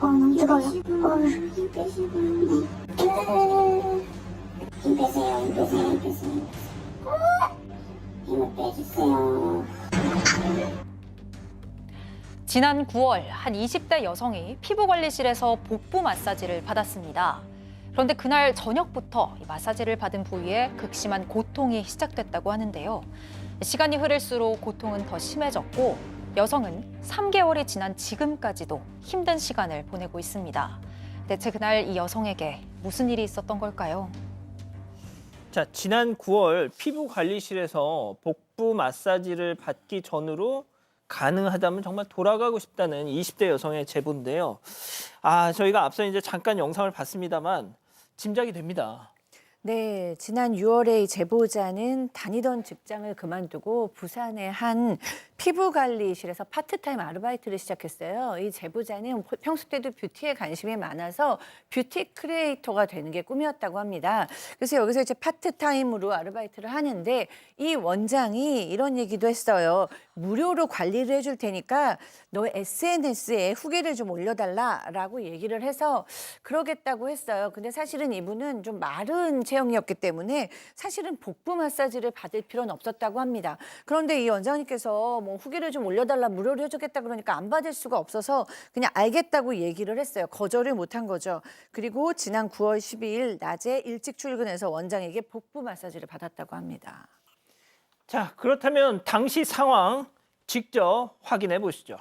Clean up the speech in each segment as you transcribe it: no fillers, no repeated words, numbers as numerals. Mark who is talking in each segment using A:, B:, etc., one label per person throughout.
A: 너무 뜨거워요. 힘 빼시고. 네. 힘 빼세요, 힘 빼세요, 힘 빼세요. 힘을 빼주세요.
B: 지난 9월 한 20대 여성이 피부관리실에서 복부 마사지를 받았습니다. 그런데 그날 저녁부터 이 마사지를 받은 부위에 극심한 고통이 시작됐다고 하는데요. 시간이 흐를수록 고통은 더 심해졌고 여성은 3개월이 지난 지금까지도 힘든 시간을 보내고 있습니다. 대체 그날 이 여성에게 무슨 일이 있었던 걸까요?
C: 자, 지난 9월 피부관리실에서 복부 마사지를 받기 전으로 가능하다면 정말 돌아가고 싶다는 20대 여성의 제보인데요. 저희가 앞서 이제 잠깐 영상을 봤습니다만 짐작이 됩니다.
D: 네, 지난 6월에 이 제보자는 다니던 직장을 그만두고 부산의 한 피부관리실에서 파트타임 아르바이트를 시작했어요. 이 제보자는 평소 때도 뷰티에 관심이 많아서 뷰티 크리에이터가 되는 게 꿈이었다고 합니다. 그래서 여기서 이제 파트타임으로 아르바이트를 하는데 이 원장이 이런 얘기도 했어요. 무료로 관리를 해줄 테니까 너 SNS에 후기를 좀 올려달라라고 얘기를 해서 그러겠다고 했어요. 근데 사실은 이분은 좀 마른 체형이었기 때문에 사실은 복부 마사지를 받을 필요는 없었다고 합니다. 그런데 이 원장님께서 뭐 후기를 좀 올려달라 무료로 해주겠다 그러니까 안 받을 수가 없어서 그냥 알겠다고 얘기를 했어요. 거절을 못한 거죠. 그리고 지난 9월 12일 낮에 일찍 출근해서 원장에게 복부 마사지를 받았다고 합니다.
C: 자, 그렇다면 당시 상황 직접 확인해 보시죠.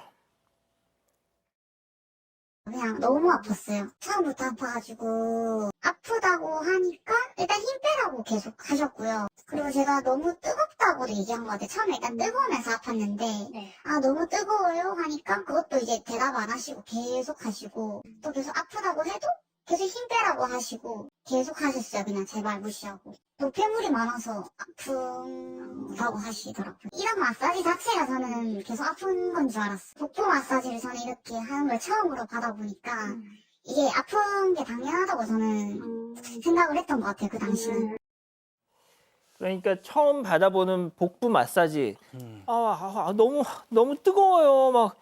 A: 그냥 너무 아팠어요. 처음부터 아파가지고 아프다고 하니까 일단 힘 빼라고 계속 하셨고요. 그리고 제가 너무 뜨겁다고도 얘기한 것 같아요. 처음에 일단 뜨거우면서 아팠는데 너무 뜨거워요 하니까 그것도 이제 대답 안 하시고 계속 하시고 또 계속 아프다고 해도 계속 힘 빼라고 하시고 계속 하셨어요. 그냥 제 말 무시하고. 노폐물이 많아서 아프다고 하시더라고요. 이런 마사지 자체가 저는 계속 아픈 건 줄 알았어요. 복부 마사지를 저는 이렇게 하는 걸 처음으로 받아보니까 이게 아픈 게 당연하다고 저는 생각을 했던 것 같아요. 그 당시는.
C: 그러니까 처음 받아보는 복부 마사지, 너무 뜨거워요. 막.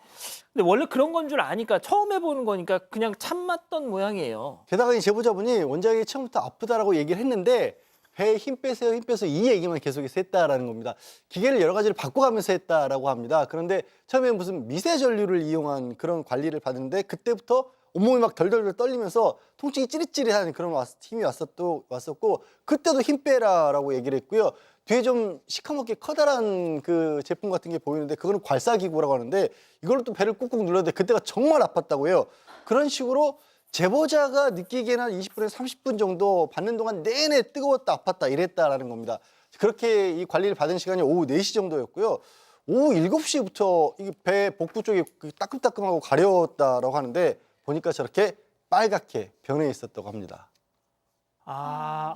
C: 근데 원래 그런 건 줄 아니까 처음 해보는 거니까 그냥 참았던 모양이에요.
E: 게다가 이 제보자분이 원장이 처음부터 아프다라고 얘기를 했는데 배에 힘 빼세요, 힘 빼세요 이 얘기만 계속해서 했다라는 겁니다. 기계를 여러 가지를 바꿔가면서 했다라고 합니다. 그런데 처음에 무슨 미세 전류를 이용한 그런 관리를 받는데 그때부터 온몸이 막 덜덜덜 떨리면서 통증이 찌릿찌릿한 그런 힘이 왔었고 그때도 힘 빼라라고 얘기를 했고요. 뒤에 좀 시커멓게 커다란 그 제품 같은 게 보이는데 그거는 괄사기구라고 하는데 이걸로 또 배를 꾹꾹 눌렀는데 그때가 정말 아팠다고 해요. 그런 식으로 제보자가 느끼기에는 한 20분에서 30분 정도 받는 동안 내내 뜨거웠다 아팠다 이랬다라는 겁니다. 그렇게 이 관리를 받은 시간이 오후 4시 정도였고요. 오후 7시부터 이 배 복부 쪽이 따끔따끔하고 가려웠다라고 하는데 보니까 저렇게 빨갛게 변해 있었다고 합니다.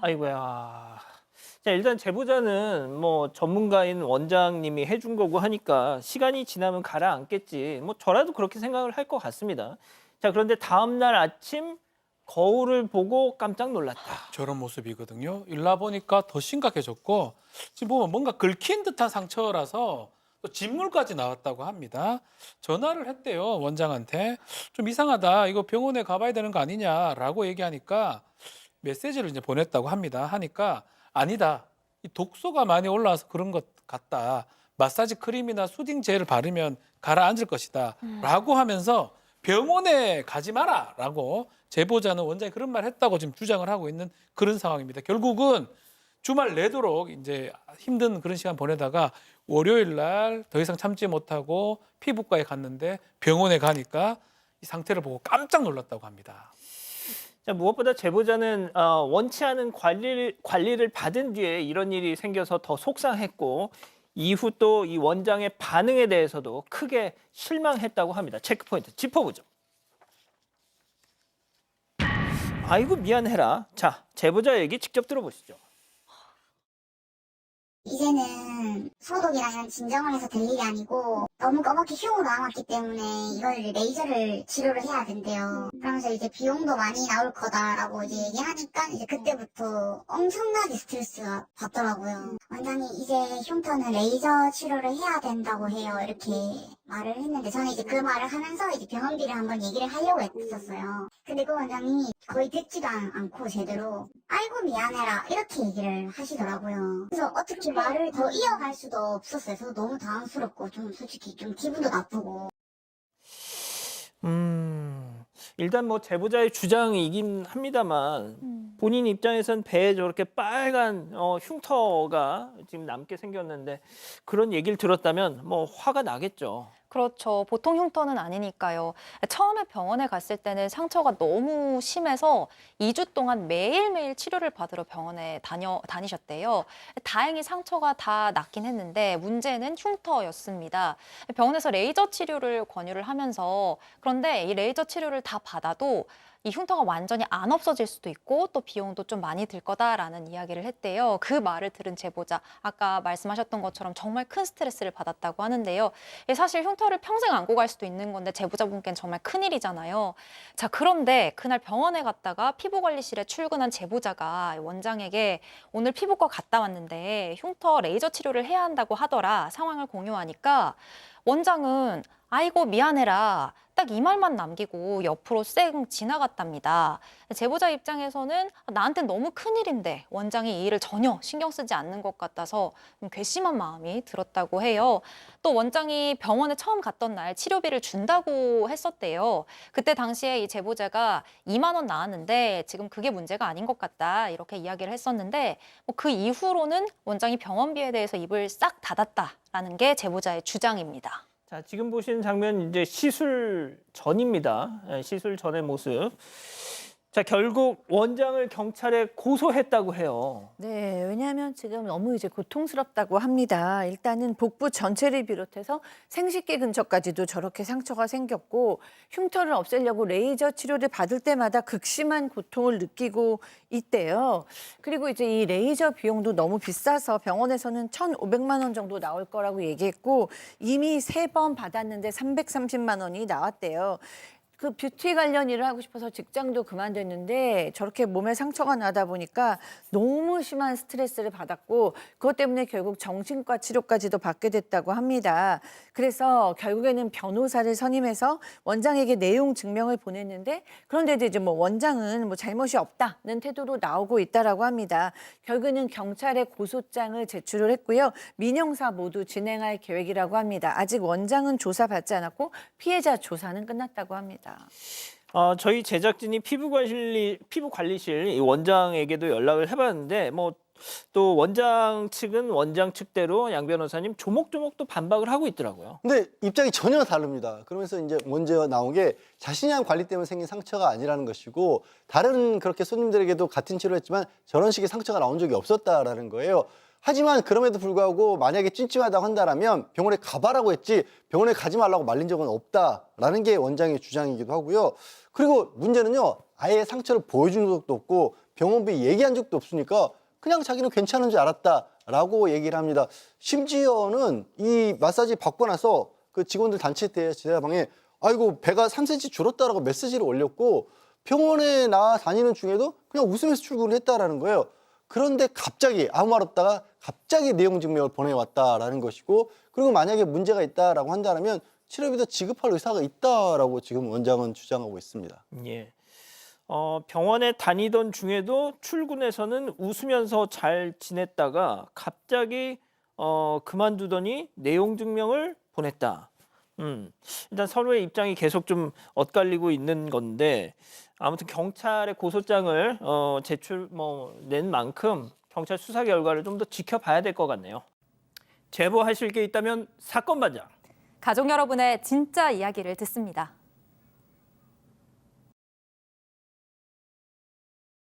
C: 아이고야. 자, 일단 제보자는 뭐 전문가인 원장님이 해준 거고 하니까 시간이 지나면 가라앉겠지. 뭐 저라도 그렇게 생각을 할 것 같습니다. 자, 그런데 다음 날 아침 거울을 보고 깜짝 놀랐다.
F: 저런 모습이거든요. 일나 보니까 더 심각해졌고 지금 보면 뭔가 긁힌 듯한 상처라서 또 진물까지 나왔다고 합니다. 전화를 했대요, 원장한테. 좀 이상하다, 이거 병원에 가봐야 되는 거 아니냐라고 얘기하니까 메시지를 이제 보냈다고 합니다. 하니까 아니다, 이 독소가 많이 올라와서 그런 것 같다. 마사지 크림이나 수딩 젤을 바르면 가라앉을 것이다 라고 하면서 병원에 가지 마라 라고 제보자는 원장이 그런 말 했다고 지금 주장을 하고 있는 그런 상황입니다. 결국은 주말 내도록 이제 힘든 그런 시간 보내다가 월요일 날 더 이상 참지 못하고 피부과에 갔는데 병원에 가니까 이 상태를 보고 깜짝 놀랐다고 합니다.
C: 자, 무엇보다 제보자는 원치 않은 관리를 받은 뒤에 이런 일이 생겨서 더 속상했고 이후 또 이 원장의 반응에 대해서도 크게 실망했다고 합니다. 체크포인트 짚어보죠. 아이고 미안해라. 자, 제보자 얘기 직접 들어보시죠.
A: 이제는 무슨 소독이나 이런 진정을 해서 될 일이 아니고 너무 검게 흉으로 남았기 때문에 이걸 레이저를 치료를 해야 된대요. 그러면서 이제 비용도 많이 나올 거다라고 이제 얘기하니까 이제 그때부터 엄청나게 스트레스가 받더라고요. 원장이 이제 흉터는 레이저 치료를 해야 된다고 해요. 이렇게 말을 했는데 저는 이제 그 말을 하면서 이제 병원비를 한번 얘기를 하려고 했었어요. 근데 그 원장이 거의 듣지도 않고 제대로 아이고 미안해라 이렇게 얘기를 하시더라고요. 그래서 어떻게 말을 더 이어갈 수도 없었어요. 저도 너무 당황스럽고 좀 솔직히 좀 기분도 나쁘고.
C: 일단 뭐 제보자의 주장이긴 합니다만 본인 입장에선 배에 저렇게 빨간 흉터가 지금 남게 생겼는데 그런 얘기를 들었다면 뭐 화가 나겠죠.
B: 그렇죠. 보통 흉터는 아니니까요. 처음에 병원에 갔을 때는 상처가 너무 심해서 2주 동안 매일매일 치료를 받으러 병원에 다니셨대요. 다행히 상처가 다 낫긴 했는데 문제는 흉터였습니다. 병원에서 레이저 치료를 권유를 하면서 그런데 이 레이저 치료를 다 받아도 이 흉터가 완전히 안 없어질 수도 있고 또 비용도 좀 많이 들 거다라는 이야기를 했대요. 그 말을 들은 제보자, 아까 말씀하셨던 것처럼 정말 큰 스트레스를 받았다고 하는데요. 사실 흉터를 평생 안고 갈 수도 있는 건데 제보자분께는 정말 큰일이잖아요. 자, 그런데 그날 병원에 갔다가 피부관리실에 출근한 제보자가 원장에게 오늘 피부과 갔다 왔는데 흉터 레이저 치료를 해야 한다고 하더라 상황을 공유하니까 원장은 아이고 미안해라 딱 이 말만 남기고 옆으로 쌩 지나갔답니다. 제보자 입장에서는 나한텐 너무 큰일인데 원장이 이 일을 전혀 신경 쓰지 않는 것 같아서 좀 괘씸한 마음이 들었다고 해요. 또 원장이 병원에 처음 갔던 날 치료비를 준다고 했었대요. 그때 당시에 이 제보자가 2만 원 나왔는데 지금 그게 문제가 아닌 것 같다 이렇게 이야기를 했었는데 그 이후로는 원장이 병원비에 대해서 입을 싹 닫았다라는 게 제보자의 주장입니다.
C: 자, 지금 보시는 장면 이제 시술 전입니다. 시술 전의 모습. 자, 결국 원장을 경찰에 고소했다고 해요.
D: 네, 왜냐하면 지금 너무 이제 고통스럽다고 합니다. 일단은 복부 전체를 비롯해서 생식기 근처까지도 저렇게 상처가 생겼고 흉터를 없애려고 레이저 치료를 받을 때마다 극심한 고통을 느끼고 있대요. 그리고 이제 이 레이저 비용도 너무 비싸서 병원에서는 1,500만 원 정도 나올 거라고 얘기했고 이미 3번 받았는데 330만 원이 나왔대요. 그 뷰티 관련 일을 하고 싶어서 직장도 그만뒀는데 저렇게 몸에 상처가 나다 보니까 너무 심한 스트레스를 받았고 그것 때문에 결국 정신과 치료까지도 받게 됐다고 합니다. 그래서 결국에는 변호사를 선임해서 원장에게 내용 증명을 보냈는데 그런데 이제 뭐 원장은 뭐 잘못이 없다는 태도로 나오고 있다라고 합니다. 결국에는 경찰에 고소장을 제출을 했고요. 민형사 모두 진행할 계획이라고 합니다. 아직 원장은 조사받지 않았고 피해자 조사는 끝났다고 합니다.
C: 저희 제작진이 피부관리실 이 원장에게도 연락을 해봤는데 뭐 또 원장 측은 원장 측대로 양 변호사님 조목조목 또 반박을 하고 있더라고요.
E: 근데 입장이 전혀 다릅니다. 그러면서 이제 먼저 나온 게 자신이 한 관리 때문에 생긴 상처가 아니라는 것이고 다른 그렇게 손님들에게도 같은 치료를 했지만 저런 식의 상처가 나온 적이 없었다라는 거예요. 하지만 그럼에도 불구하고 만약에 찜찜하다고 한다면 병원에 가봐라고 했지 병원에 가지 말라고 말린 적은 없다라는 게 원장의 주장이기도 하고요. 그리고 문제는요. 아예 상처를 보여준 적도 없고 병원비 얘기한 적도 없으니까 그냥 자기는 괜찮은 줄 알았다라고 얘기를 합니다. 심지어는 이 마사지 받고 나서 그 직원들 단체 때 지대방에 아이고 배가 3cm 줄었다라고 메시지를 올렸고 병원에 나 다니는 중에도 그냥 웃으면서 출근을 했다라는 거예요. 그런데 갑자기 아무 말 없다가 갑자기 내용 증명을 보내왔다라는 것이고 그리고 만약에 문제가 있다라고 한다면 치료비도 지급할 의사가 있다라고 지금 원장은 주장하고 있습니다.
C: 예. 병원에 다니던 중에도 출근해서는 웃으면서 잘 지냈다가 갑자기 그만두더니 내용 증명을 보냈다. 일단 서로의 입장이 계속 좀 엇갈리고 있는 건데 아무튼 경찰에 고소장을 낸 만큼 경찰 수사 결과를 좀 더 지켜봐야 될 것 같네요. 제보하실 게 있다면 사건 반장.
B: 가족 여러분의 진짜 이야기를 듣습니다.